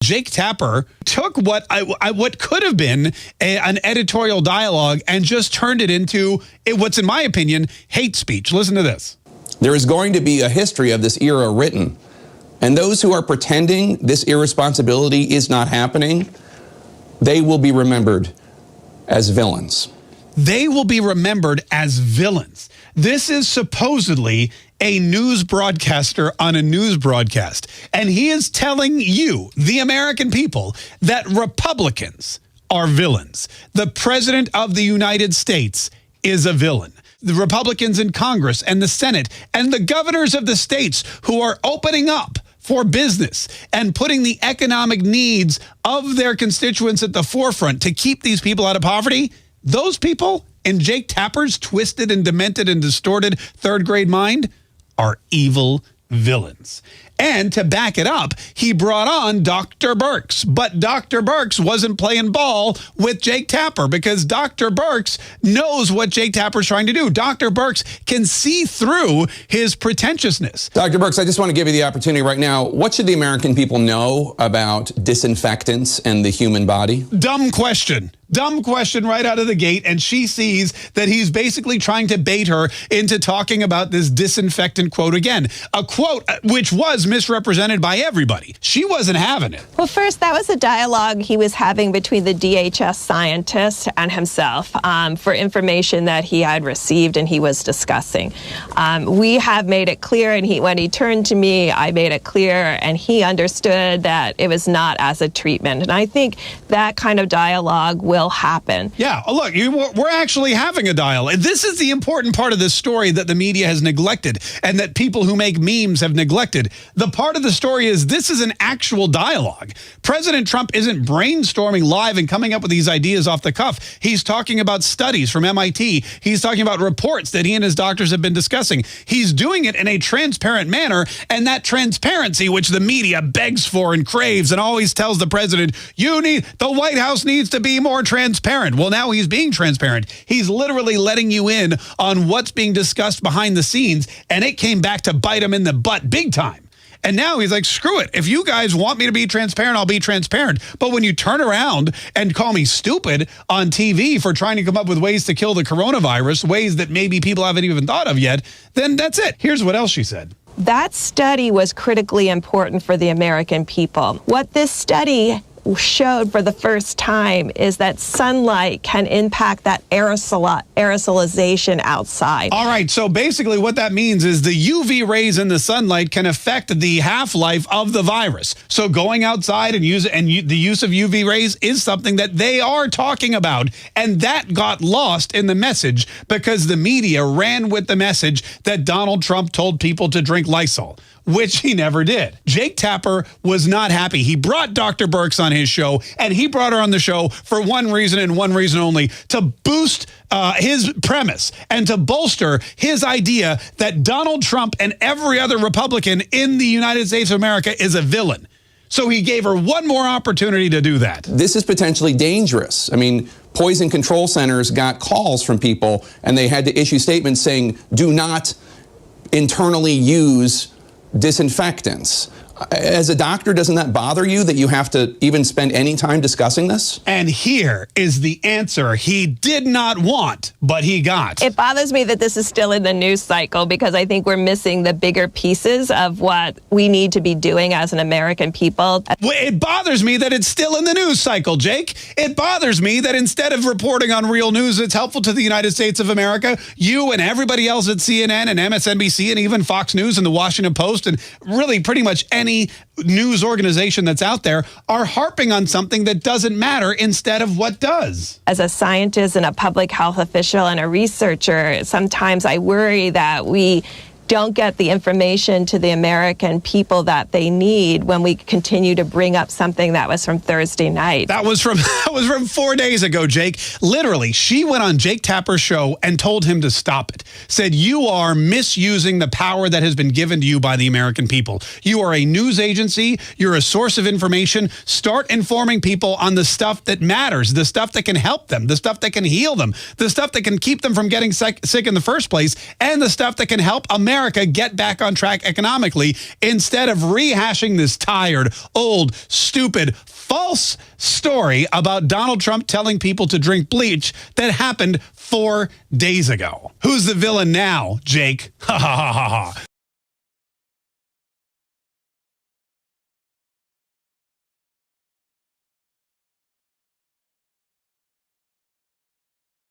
Jake Tapper took what could have been an editorial dialogue and just turned it into what's, in my opinion, hate speech. Listen to this. There is going to be a history of this era written, and those who are pretending this irresponsibility is not happening, they will be remembered as villains. They will be remembered as villains. This is supposedly a news broadcaster on a news broadcast, and he is telling you, the American people, that Republicans are villains. The President of the United States is a villain. The Republicans in Congress and the Senate and the governors of the states who are opening up for business and putting the economic needs of their constituents at the forefront to keep these people out of poverty, those people in Jake Tapper's twisted and demented and distorted third grade mind are evil villains. And to back it up, he brought on Dr. Birx. But Dr. Birx wasn't playing ball with Jake Tapper because Dr. Birx knows what Jake Tapper's trying to do. Dr. Birx can see through his pretentiousness. Dr. Birx, I just want to give you the opportunity right now. What should the American people know about disinfectants and the human body? Dumb question. Dumb question right out of the gate, and she sees that he's basically trying to bait her into talking about this disinfectant quote again, a quote which was misrepresented by everybody. She wasn't having it. Well, first, that was a dialogue he was having between the DHS scientist and himself for information that he had received and he was discussing. We have made it clear, and when he turned to me, I made it clear, and he understood that it was not as a treatment. And I think that kind of dialogue will happen. Yeah, look, we're actually having a dialogue. This is the important part of this story that the media has neglected and that people who make memes have neglected. The part of the story is this is an actual dialogue. President Trump isn't brainstorming live and coming up with these ideas off the cuff. He's talking about studies from MIT. He's talking about reports that he and his doctors have been discussing. He's doing it in a transparent manner, and that transparency, which the media begs for and craves and always tells the president, the White House needs to be more transparent. Well, now he's being transparent. He's literally letting you in on what's being discussed behind the scenes, and it came back to bite him in the butt big time. And now he's like, screw it. If you guys want me to be transparent, I'll be transparent. But when you turn around and call me stupid on TV for trying to come up with ways to kill the coronavirus, ways that maybe people haven't even thought of yet, then that's it. Here's what else she said. That study was critically important for the American people. What this study showed for the first time is that sunlight can impact that aerosolization outside. All right, so basically what that means is the UV rays in the sunlight can affect the half-life of the virus. So going outside and the use of UV rays is something that they are talking about, and that got lost in the message because the media ran with the message that Donald Trump told people to drink Lysol, which he never did. Jake Tapper was not happy. He brought Dr. Birx on his show, and he brought her on the show for one reason and one reason only, to boost his premise and to bolster his idea that Donald Trump and every other Republican in the United States of America is a villain. So he gave her one more opportunity to do that. This is potentially dangerous. I mean, poison control centers got calls from people, and they had to issue statements saying, do not internally use disinfectants. As a doctor, doesn't that bother you that you have to even spend any time discussing this? And here is the answer he did not want, but he got. It bothers me that this is still in the news cycle because I think we're missing the bigger pieces of what we need to be doing as an American people. It bothers me that it's still in the news cycle, Jake. It bothers me that instead of reporting on real news that's helpful to the United States of America, you and everybody else at CNN and MSNBC and even Fox News and the Washington Post and really pretty much any news organization that's out there are harping on something that doesn't matter instead of what does. As a scientist and a public health official and a researcher, sometimes I worry that we don't get the information to the American people that they need when we continue to bring up something that was from Thursday night. That was from 4 days ago, Jake. Literally, she went on Jake Tapper's show and told him to stop it. Said, you are misusing the power that has been given to you by the American people. You are a news agency. You're a source of information. Start informing people on the stuff that matters, the stuff that can help them, the stuff that can heal them, the stuff that can keep them from getting sick in the first place, and the stuff that can help America America get back on track economically instead of rehashing this tired, old, stupid, false story about Donald Trump telling people to drink bleach that happened 4 days ago. Who's the villain now, Jake? Ha ha ha ha ha.